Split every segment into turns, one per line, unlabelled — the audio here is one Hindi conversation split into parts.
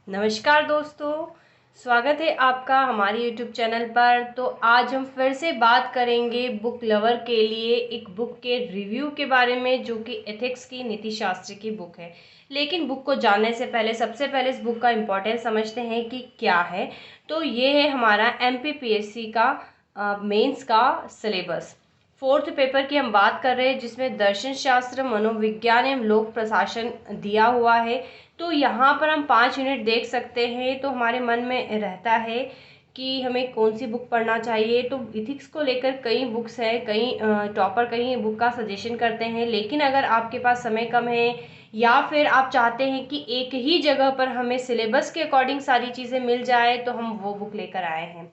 नमस्कार दोस्तों, स्वागत है आपका हमारे YouTube चैनल पर। तो आज हम फिर से बात करेंगे बुक लवर के लिए एक बुक के रिव्यू के बारे में, जो कि एथिक्स की नीति शास्त्र की बुक है। लेकिन बुक को जानने से पहले सबसे पहले इस बुक का इम्पोर्टेंस समझते हैं कि क्या है। तो ये है हमारा MPPSC का मेंस का सिलेबस। 4th पेपर की हम बात कर रहे हैं, जिसमें दर्शन शास्त्र, मनोविज्ञान एवं लोक प्रशासन दिया हुआ है। तो यहाँ पर हम 5 यूनिट देख सकते हैं। तो हमारे मन में रहता है कि हमें कौन सी बुक पढ़ना चाहिए। तो इथिक्स को लेकर कई बुक्स हैं, कई टॉपर कई बुक का सजेशन करते हैं। लेकिन अगर आपके पास समय कम है या फिर आप चाहते हैं कि एक ही जगह पर हमें सिलेबस के अकॉर्डिंग सारी चीज़ें मिल जाए, तो हम वो बुक लेकर आए हैं।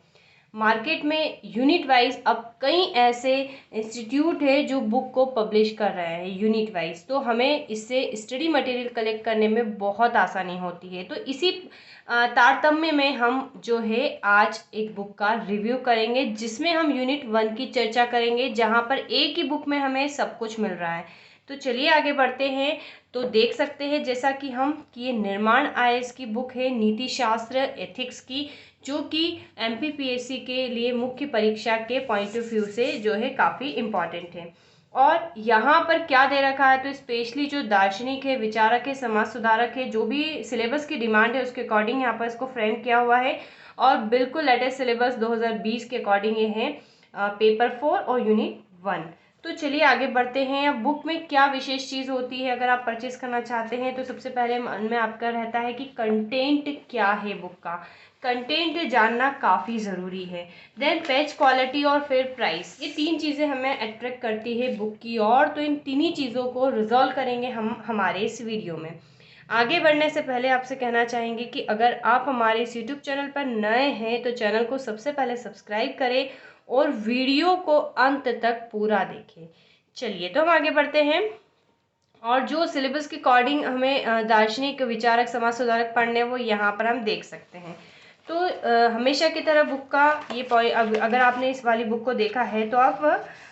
मार्केट में यूनिट वाइज अब कई ऐसे इंस्टीट्यूट है जो बुक को पब्लिश कर रहे हैं यूनिट वाइज। तो हमें इससे स्टडी मटेरियल कलेक्ट करने में बहुत आसानी होती है। तो इसी तारतम्य में हम जो है आज एक बुक का रिव्यू करेंगे, जिसमें हम यूनिट 1 की चर्चा करेंगे, जहां पर एक ही बुक में हमें सब कुछ मिल रहा है। तो चलिए आगे बढ़ते हैं। तो देख सकते हैं जैसा कि ये निर्माण IAS की बुक है, नीति शास्त्र एथिक्स की, जो कि MPPSC के लिए मुख्य परीक्षा के पॉइंट ऑफ व्यू से जो है काफ़ी इम्पॉर्टेंट है। और यहाँ पर क्या दे रखा है, तो स्पेशली जो दार्शनिक है, विचारक है, समाज सुधारक है, जो भी सिलेबस की डिमांड है उसके अकॉर्डिंग यहाँ पर इसको फ्रेम किया हुआ है। और बिल्कुल लेटेस्ट सिलेबस 2020 के अकॉर्डिंग ये है, पेपर 4 और यूनिट 1। तो चलिए आगे बढ़ते हैं। अब बुक में क्या विशेष चीज़ होती है, अगर आप परचेज करना चाहते हैं तो सबसे पहले मन में आपका रहता है कि कंटेंट क्या है बुक का। कंटेंट जानना काफ़ी ज़रूरी है। देन पेज क्वालिटी और फिर प्राइस, ये 3 चीज़ें हमें अट्रैक्ट करती है बुक की ओर। तो इन तीनों चीज़ों को रिजॉल्व करेंगे हम हमारे इस वीडियो में। आगे बढ़ने से पहले आपसे कहना चाहेंगे कि अगर आप हमारे इस यूट्यूब चैनल पर नए हैं तो चैनल को सबसे पहले सब्सक्राइब करें और वीडियो को अंत तक पूरा देखें। चलिए तो हम आगे बढ़ते हैं। और जो सिलेबस के अकॉर्डिंग हमें दार्शनिक, विचारक, समाज सुधारक पढ़ने, वो यहाँ पर हम देख सकते हैं। तो हमेशा की तरह बुक का ये पॉइंट, अगर आपने इस वाली बुक को देखा है तो आप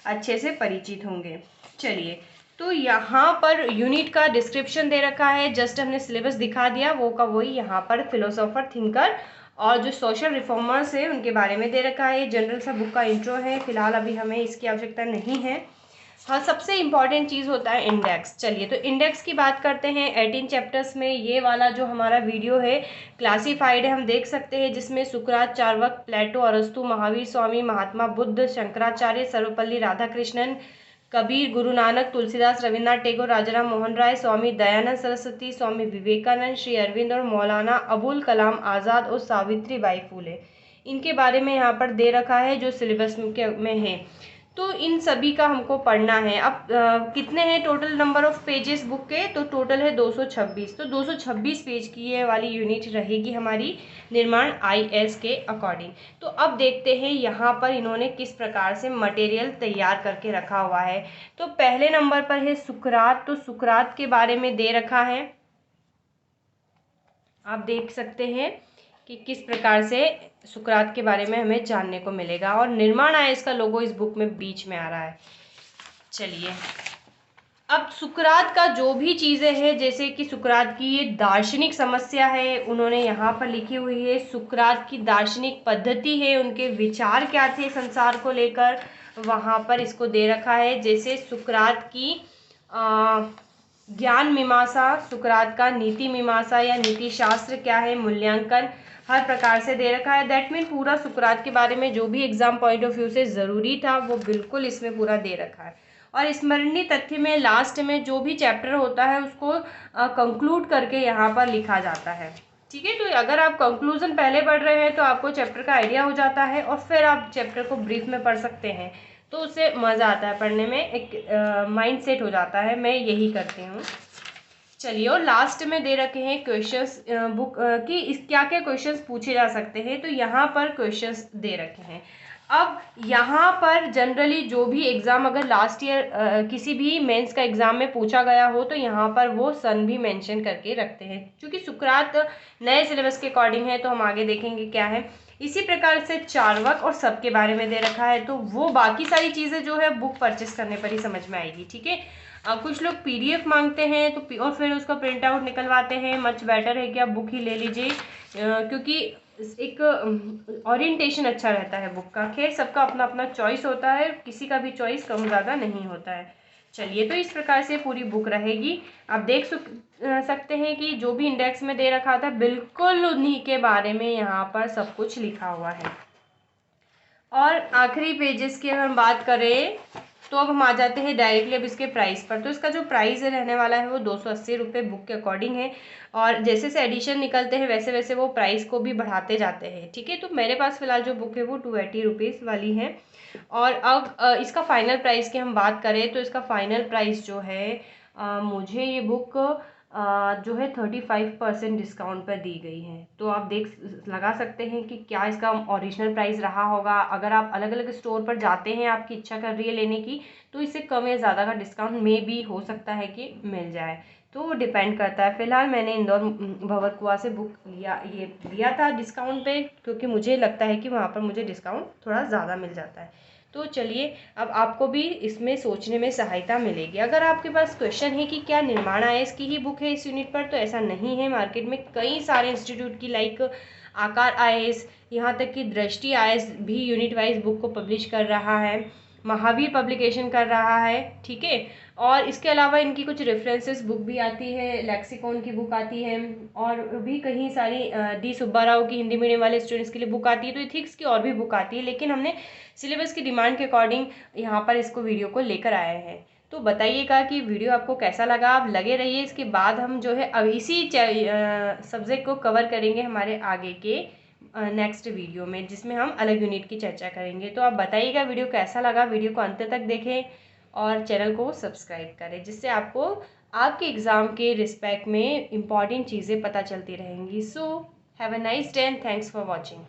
अच्छे से परिचित होंगे। चलिए, तो यहाँ पर यूनिट का डिस्क्रिप्शन दे रखा है, जस्ट हमने सिलेबस दिखा दिया, वो का वही। यहाँ पर फिलोसोफर, थिंकर और जो सोशल रिफॉर्मर्स है उनके बारे में दे रखा है। जनरल सा बुक का इंट्रो है, फिलहाल अभी हमें इसकी आवश्यकता नहीं है। हाँ, सबसे इम्पॉर्टेंट चीज़ होता है इंडेक्स। चलिए तो इंडेक्स की बात करते हैं। 18 चैप्टर्स में ये वाला जो हमारा वीडियो है क्लासीफाइड है, हम देख सकते हैं, जिसमें सुकरात, चार्वाक, प्लेटो, अरस्तु, महावीर स्वामी, महात्मा बुद्ध, शंकराचार्य, सर्वपल्ली राधाकृष्णन, कबीर, गुरु नानक, तुलसीदास, रविन्द्रनाथ टैगोर, राजाराम मोहन राय, स्वामी दयानंद सरस्वती, स्वामी विवेकानंद, श्री अरविंद और मौलाना अबुल कलाम आज़ाद और सावित्री बाई फुले, इनके बारे में यहाँ पर दे रखा है जो सिलेबस में है। तो इन सभी का हमको पढ़ना है। अब कितने हैं total number of pages book के, तो टोटल है 226। तो 226 पेज की ये वाली यूनिट रहेगी हमारी निर्माण IAS के अकॉर्डिंग। तो अब देखते हैं यहाँ पर इन्होंने किस प्रकार से मटेरियल तैयार करके रखा हुआ है। तो पहले नंबर पर है सुकरात। तो सुकरात के बारे में दे रखा है, आप देख सकते हैं कि किस प्रकार से सुकरात के बारे में हमें जानने को मिलेगा। और निर्माण IAS का लोगो इस बुक में बीच में आ रहा है। चलिए, अब सुकरात का जो भी चीज़ें हैं, जैसे कि सुकरात की ये दार्शनिक समस्या है, उन्होंने यहाँ पर लिखी हुई है। सुकरात की दार्शनिक पद्धति है, उनके विचार क्या थे संसार को लेकर, वहाँ पर इसको दे रखा है। जैसे सुकरात की ज्ञान मीमांसा, सुकरात का नीति मीमांसा या नीति शास्त्र क्या है, मूल्यांकन, हर प्रकार से दे रखा है। दैट मीन पूरा सुकरात के बारे में जो भी एग्जाम पॉइंट ऑफ व्यू से ज़रूरी था वो बिल्कुल इसमें पूरा दे रखा है। और स्मरणीय तथ्य में लास्ट में जो भी चैप्टर होता है उसको कंक्लूड करके यहाँ पर लिखा जाता है। ठीक है, तो अगर आप कंक्लूजन पहले पढ़ रहे हैं तो आपको चैप्टर का आइडिया हो जाता है और फिर आप चैप्टर को ब्रीफ में पढ़ सकते हैं, तो उससे मज़ा आता है पढ़ने में, एक माइंड सेट हो जाता है। मैं यही करती हूँ। चलिए, और लास्ट में दे रखे हैं क्वेश्चंस बुक कि इस क्या क्या क्वेश्चंस पूछे जा सकते हैं। तो यहाँ पर क्वेश्चंस दे रखे हैं। अब यहाँ पर जनरली जो भी एग्ज़ाम अगर लास्ट ईयर किसी भी मेंस का एग्ज़ाम में पूछा गया हो तो यहाँ पर वो सन भी मेंशन करके रखते हैं, क्योंकि सुकरात नए सिलेबस के अकॉर्डिंग है। तो हम आगे देखेंगे क्या है। इसी प्रकार से चार्वाक और सबके बारे में दे रखा है। तो वो बाकी सारी चीज़ें जो है बुक परचेस करने पर ही समझ में आएगी। ठीक है, कुछ लोग PDF मांगते हैं तो और फिर उसका प्रिंट आउट निकलवाते हैं। मच बेटर है कि आप बुक ही ले लीजिए, क्योंकि एक ओरिएंटेशन अच्छा रहता है बुक का। खैर, सबका अपना अपना चॉइस होता है, किसी का भी चॉइस कम ज़्यादा नहीं होता है। चलिए, तो इस प्रकार से पूरी बुक रहेगी। आप देख सकते हैं कि जो भी इंडेक्स में दे रखा था बिल्कुल उन्हीं के बारे में यहाँ पर सब कुछ लिखा हुआ है। और आखिरी पेजेस की अगर हम बात करें तो अब हम आ जाते हैं डायरेक्टली अब इसके प्राइस पर। तो इसका जो प्राइस रहने वाला है वो 280 रुपये बुक के अकॉर्डिंग है, और जैसे जैसे एडिशन निकलते हैं वैसे वैसे वो प्राइस को भी बढ़ाते जाते हैं। ठीक है, तो मेरे पास फिलहाल जो बुक है वो 280 रुपीज़ वाली है। और अब इसका फाइनल प्राइस की हम बात करें तो इसका फाइनल प्राइस जो है मुझे ये बुक जो है 35% डिस्काउंट पर दी गई है। तो आप लगा सकते हैं कि क्या इसका ओरिजिनल प्राइस रहा होगा। अगर आप अलग अलग स्टोर पर जाते हैं, आपकी इच्छा कर रही है लेने की, तो इससे कम या ज़्यादा का डिस्काउंट में भी हो सकता है कि मिल जाए। तो वो डिपेंड करता है। फ़िलहाल मैंने इंदौर भंवरकुआ से बुक लिया था डिस्काउंट पे, क्योंकि मुझे लगता है कि वहाँ पर मुझे डिस्काउंट थोड़ा ज़्यादा मिल जाता है। तो चलिए, अब आपको भी इसमें सोचने में सहायता मिलेगी। अगर आपके पास क्वेश्चन है कि क्या निर्माण IAS की ही बुक है इस यूनिट पर, तो ऐसा नहीं है। मार्केट में कई सारे इंस्टीट्यूट की लाइक आकार IAS, यहाँ तक कि दृष्टि IAS भी यूनिट वाइज बुक को पब्लिश कर रहा है, महावीर पब्लिकेशन कर रहा है। ठीक है, और इसके अलावा इनकी कुछ रेफरेंसेस बुक भी आती है, लेक्सिकॉन की बुक आती है, और भी कहीं सारी D सुब्बाराव की हिंदी मीडियम वाले स्टूडेंट्स के लिए बुक आती है। तो एथिक्स की और भी बुक आती है, लेकिन हमने सिलेबस की डिमांड के अकॉर्डिंग यहाँ पर इसको वीडियो को लेकर आए हैं। तो बताइएगा कि वीडियो आपको कैसा लगा। आप लगे रहिए, इसके बाद हम जो है अब इसी सब्जेक्ट को कवर करेंगे हमारे आगे के नेक्स्ट वीडियो में, जिसमें हम अलग यूनिट की चर्चा करेंगे। तो आप बताइएगा वीडियो कैसा लगा। वीडियो को अंत तक देखें और चैनल को सब्सक्राइब करें, जिससे आपको आपके एग्ज़ाम के रिस्पेक्ट में इम्पॉर्टेंट चीज़ें पता चलती रहेंगी। So have a nice day and thanks for watching.